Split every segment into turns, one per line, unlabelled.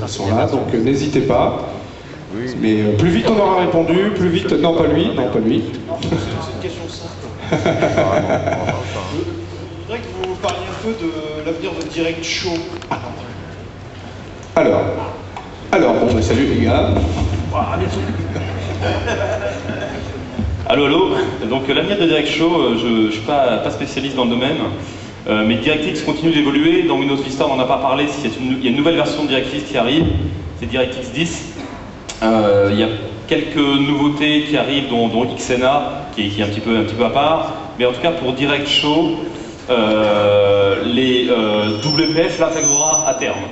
qui sont là, donc n'hésitez pas.
Oui.
Mais plus vite on aura répondu, plus vite... Non, pas lui, non, pas lui.
C'est une question simple. Je voudrais que vous parliez un peu de l'avenir de Direct Show.
Alors, bon, bah, salut les gars.
Allô, allô. Donc l'avenir de Direct Show, je ne suis pas spécialiste dans le domaine, mais DirectX continue d'évoluer. Dans Windows Vista, on n'en a pas parlé, il y a une nouvelle version de DirectX qui arrive, c'est DirectX 10. Il y a quelques nouveautés qui arrivent, dont XNA, qui est un petit peu à part. Mais en tout cas, pour Direct Show, les WPF l'intégrera à terme.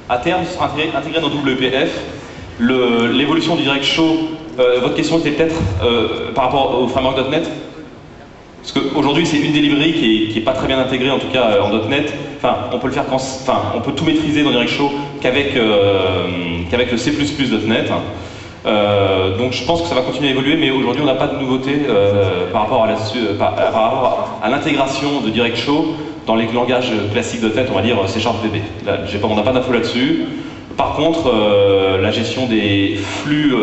À terme, ce sera intégré dans WPF. L'évolution du Direct Show, votre question était peut-être par rapport au framework.NET. Parce qu'aujourd'hui, c'est une des librairies qui est pas très bien intégrée, en tout cas en .NET. Enfin, on peut le faire on peut tout maîtriser dans Direct Show qu'avec le C++ .NET. Donc je pense que ça va continuer à évoluer, mais aujourd'hui on n'a pas de nouveauté par rapport à l'intégration de Direct Show dans les langages classiques .NET, on va dire C# VB. Là, on n'a pas d'infos là-dessus. Par contre, la gestion des flux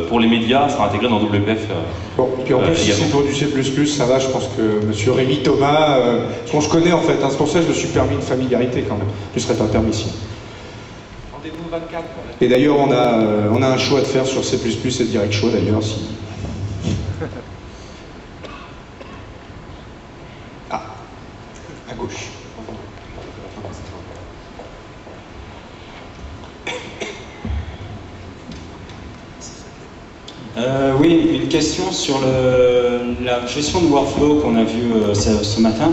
pour les médias sera intégrée dans WPF.
Bon, et puis en plus, si c'est pour du C++, ça va, je pense que monsieur Rémi Thomas, parce qu'on se connaît en fait, hein, c'est pour ça que je me suis permis une familiarité quand même. Je ne serais pas permis ici.
Rendez-vous 24.
Et d'ailleurs, on a un choix à faire sur C++ et Direct Show d'ailleurs, si... Ah, à gauche.
Oui, une question sur la gestion de workflow qu'on a vu ce matin.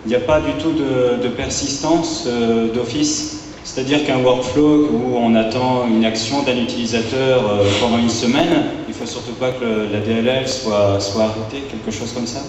Il n'y a pas du tout de persistance d'office. C'est-à-dire qu'un workflow où on attend une action d'un utilisateur pendant une semaine, il ne faut surtout pas que la DLL soit arrêtée, quelque chose comme ça?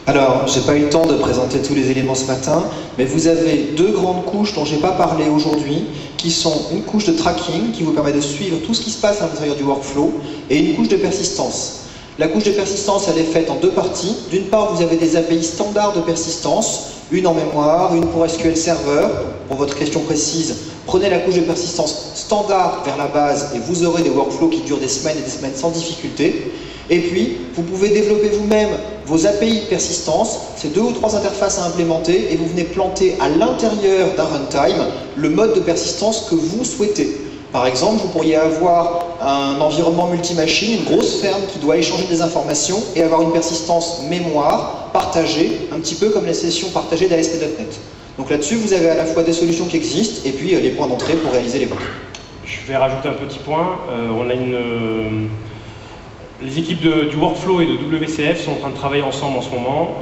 Alors, j'ai pas eu le temps de présenter tous les éléments ce matin, mais vous avez deux grandes couches dont j'ai pas parlé aujourd'hui, qui sont une couche de tracking qui vous permet de suivre tout ce qui se passe à l'intérieur du workflow, et une couche de persistance. La couche de persistance, elle est faite en deux parties. D'une part, vous avez des API standards de persistance, une en mémoire, une pour SQL Server. Pour votre question précise, prenez la couche de persistance standard vers la base et vous aurez des workflows qui durent des semaines et des semaines sans difficulté. Et puis, vous pouvez développer vous-même vos API de persistance, c'est 2 ou 3 interfaces à implémenter et vous venez planter à l'intérieur d'un runtime le mode de persistance que vous souhaitez. Par exemple, vous pourriez avoir un environnement multi-machine, une grosse ferme qui doit échanger des informations et avoir une persistance mémoire partagée, un petit peu comme les sessions partagées d'ASP.NET. Donc là-dessus, vous avez à la fois des solutions qui existent et puis les points d'entrée pour réaliser les vôtres.
Je vais rajouter un petit point. On a les équipes du workflow et de WCF sont en train de travailler ensemble en ce moment.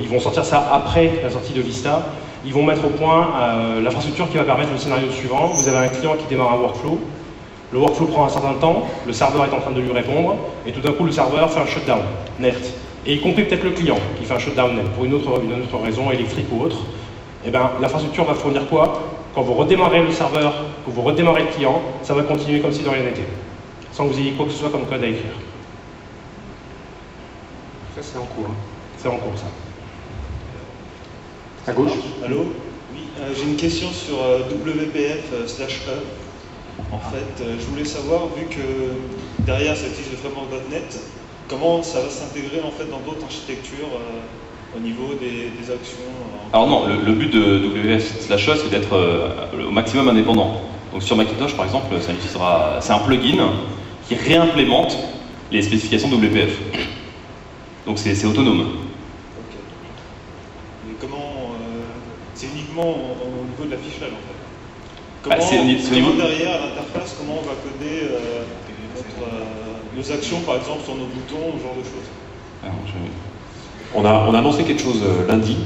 Ils vont sortir ça après la sortie de Vista. Ils vont mettre au point l'infrastructure qui va permettre le scénario suivant. Vous avez un client qui démarre un workflow. Le workflow prend un certain temps, le serveur est en train de lui répondre, et tout d'un coup le serveur fait un shutdown net. Et y compris peut-être le client qui fait un shutdown net pour une autre raison électrique ou autre. Et bien l'infrastructure va fournir quoi? Quand vous redémarrez le serveur, que vous redémarrez le client, ça va continuer comme si de rien n'était. Sans que vous ayez quoi que ce soit comme code à écrire.
Ça c'est en cours.
C'est en cours ça.
À gauche.
Allô? Oui, j'ai une question sur WPF/E. En fait, je voulais savoir, vu que derrière ça utilise le framework.NET, comment ça va s'intégrer en fait dans d'autres architectures au niveau des actions.
Alors non, le but de WPF/E c'est d'être au maximum indépendant. Donc sur Macintosh par exemple, c'est un plugin qui réimplémente les spécifications de WPF. Donc c'est autonome.
Ok. Mais comment c'est uniquement au niveau de l'affichage en fait. Comment derrière à l'interface, comment on va coder nos actions par exemple sur nos boutons, ce genre de choses.
Alors,
On a annoncé quelque chose lundi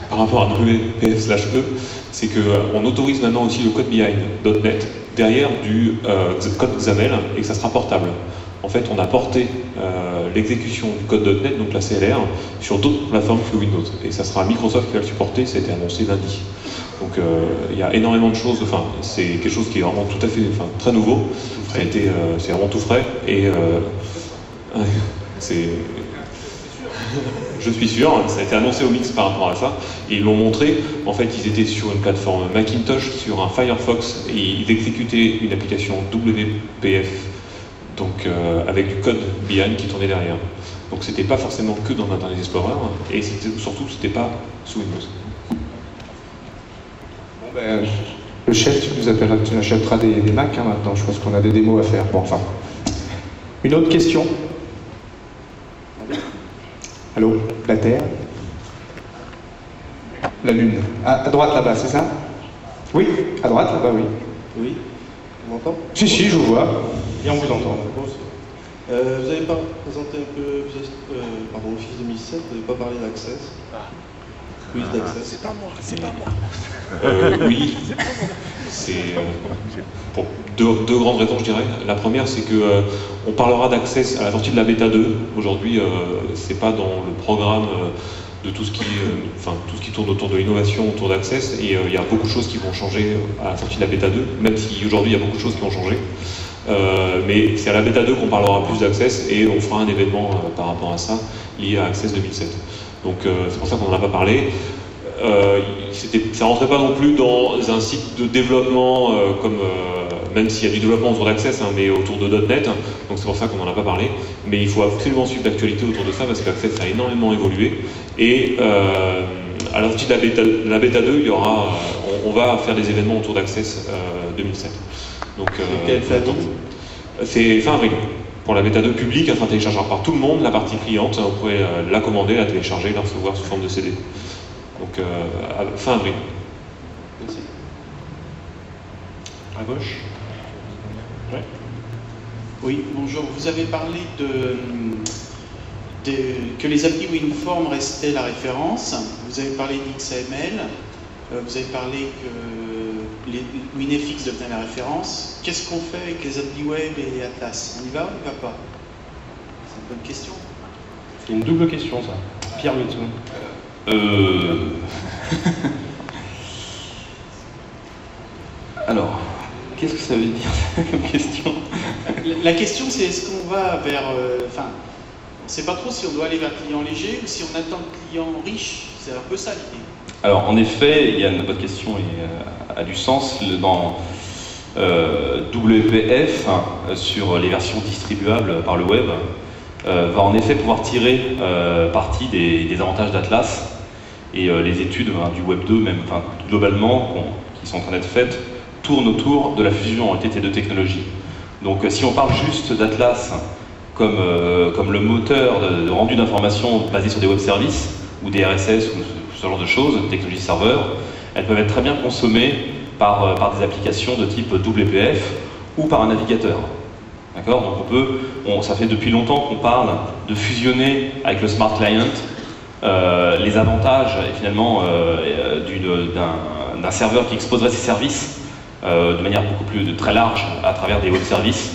par rapport à WPF/E, c'est qu'on autorise maintenant aussi le code behind.NET derrière du code XAML et que ça sera portable. En fait, on a porté l'exécution du code .NET, donc la CLR, sur d'autres plateformes que Windows. Et ça sera Microsoft qui va le supporter, ça a été annoncé lundi. Donc il y a énormément de choses, enfin, c'est quelque chose qui est vraiment tout à fait, très nouveau. C'est vraiment tout frais et c'est... Je suis sûr, ça a été annoncé au Mix par rapport à ça, et ils l'ont montré. En fait, ils étaient sur une plateforme Macintosh, sur un Firefox, et ils exécutaient une application WPF, donc avec du code Behind qui tournait derrière. Donc c'était pas forcément que dans Internet Explorer, et surtout c'était pas sous Windows.
Bon ben, le chef, tu nous achèteras des Mac hein, maintenant, je pense qu'on a des démos à faire. Bon, enfin. Une autre question? Allô? La Terre? La Lune? À droite là-bas, c'est ça? Oui? À droite là-bas, oui.
Oui? On m'entend?
Si, je vous vois.
Et on vous entend.
Vous avez pas présenté un peu Office 2007, vous n'avez pas parlé d'Access. Quiz d'Access.
C'est pas moi.
Oui. C'est pour deux grandes raisons, je dirais. La première, c'est que on parlera d'Access à la sortie de la bêta 2. Aujourd'hui, c'est pas dans le programme de tout ce qui tourne autour de l'innovation, autour d'Access, et il y a beaucoup de choses qui vont changer à la sortie de la bêta 2, même si aujourd'hui il y a beaucoup de choses qui vont changer. Mais c'est à la bêta 2 qu'on parlera plus d'Access, et on fera un événement par rapport à ça, lié à Access 2007. Donc c'est pour ça qu'on n'en a pas parlé. Ça rentrait pas non plus dans un site de développement même s'il y a du développement autour d'Access, hein, mais autour de .NET, donc c'est pour ça qu'on n'en a pas parlé. Mais il faut absolument suivre l'actualité autour de ça, parce qu'Access a énormément évolué, et à la sortie de la bêta 2, on va faire des événements autour d'Access 2007. Donc, c'est fin avril. Pour la bêta 2 publique, elle sera téléchargeable par tout le monde. La partie cliente, vous pouvez la commander, la télécharger, la recevoir sous forme de CD. Donc fin avril.
Merci.
À gauche. Ouais.
Oui, bonjour. Vous avez parlé que les applis WinForm restaient la référence. Vous avez parlé d'XAML. Vous avez parlé que les WinFX devenaient la référence. Qu'est-ce qu'on fait avec les applis web et Atlas? On y va ou on y va pas? C'est une bonne question.
C'est une double question, ça. Pierre Luton.
Alors, qu'est-ce que ça veut dire comme question?
La question, c'est est-ce qu'on va vers... Enfin, on ne sait pas trop si on doit aller vers le client léger ou si on attend le client riche. C'est un peu ça l'idée.
Alors, en effet, Yann, votre question a du sens. Dans WPF, sur les versions distribuables par le web, va en effet pouvoir tirer parti des avantages d'Atlas. Et les études du Web 2, même globalement, qui sont en train d'être faites, tournent autour de la fusion entre ces deux technologies. Donc si on parle juste d'Atlas comme le moteur de rendu d'informations basé sur des web services, ou des RSS, ou ce genre de choses, technologies serveurs, elles peuvent être très bien consommées par des applications de type WPF ou par un navigateur. D'accord? Donc ça fait depuis longtemps qu'on parle de fusionner avec le Smart Client les avantages finalement d'un serveur qui exposerait ses services de manière beaucoup plus très large à travers des web services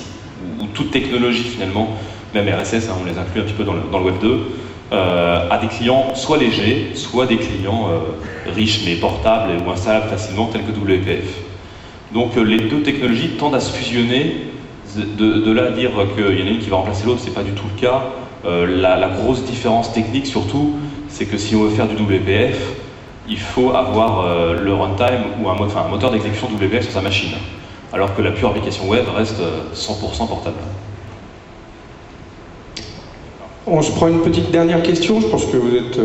ou toute technologie finalement, même RSS, hein, on les inclut un petit peu dans le Web 2, à des clients soit légers, soit des clients riches mais portables ou installables facilement tels que WPF. Donc les deux technologies tendent à se fusionner. De là à dire qu'il y en a une qui va remplacer l'autre, c'est pas du tout le cas. La grosse différence technique surtout, c'est que si on veut faire du WPF, il faut avoir le runtime ou un moteur d'exécution WPF sur sa machine, alors que la pure application web reste 100% portable.
On se prend une petite dernière question, je pense que vous êtes,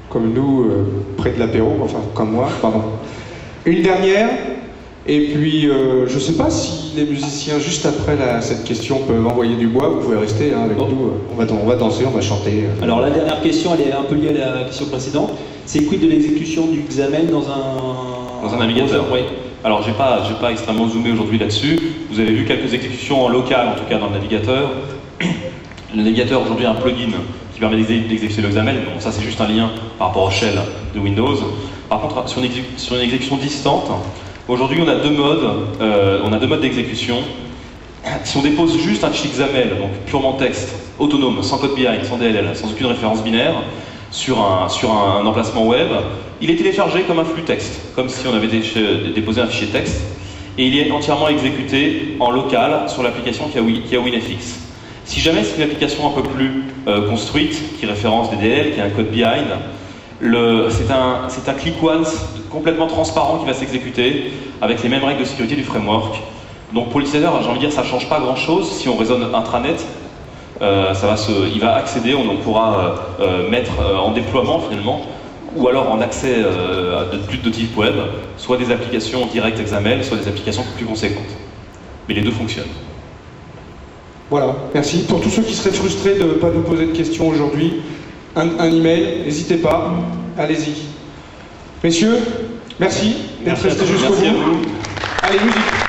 comme nous, près de l'apéro, enfin comme moi, pardon. Une dernière, et puis je ne sais pas si les musiciens, juste après cette question, peuvent envoyer du bois, vous pouvez rester hein, avec nous, on va danser, on va chanter.
Alors la dernière question, elle est un peu liée à la question précédente, c'est quid de l'exécution du XAML dans un
navigateur?
Oui.
Alors j'ai pas extrêmement zoomé aujourd'hui là-dessus, vous avez vu quelques exécutions en local, en tout cas dans le navigateur. Le navigateur aujourd'hui a un plugin qui permet d'exécuter le XAML, donc ça c'est juste un lien par rapport au shell de Windows. Par contre, sur une exécution distante, aujourd'hui on a deux modes d'exécution. Si on dépose juste un fichier XAML, donc purement texte, autonome, sans code behind, sans DLL, sans aucune référence binaire, sur un emplacement web, il est téléchargé comme un flux texte, comme si on avait déposé un fichier texte, et il est entièrement exécuté en local sur l'application qui a WinFX. Si jamais c'est une application un peu plus construite, qui référence DDL, qui a un code behind, c'est un click once complètement transparent qui va s'exécuter avec les mêmes règles de sécurité du framework. Donc pour l'utilisateur, j'ai envie de dire, ça ne change pas grand chose. Si on raisonne intranet, il va accéder, on pourra mettre en déploiement finalement, ou alors en accès de type web, soit des applications directes XAML, soit des applications plus conséquentes. Mais les deux fonctionnent.
Voilà, merci. Pour tous ceux qui seraient frustrés de ne pas nous poser de questions aujourd'hui, un email, n'hésitez pas, allez-y. Messieurs, merci d'être restés jusqu'au bout. Allez, musique.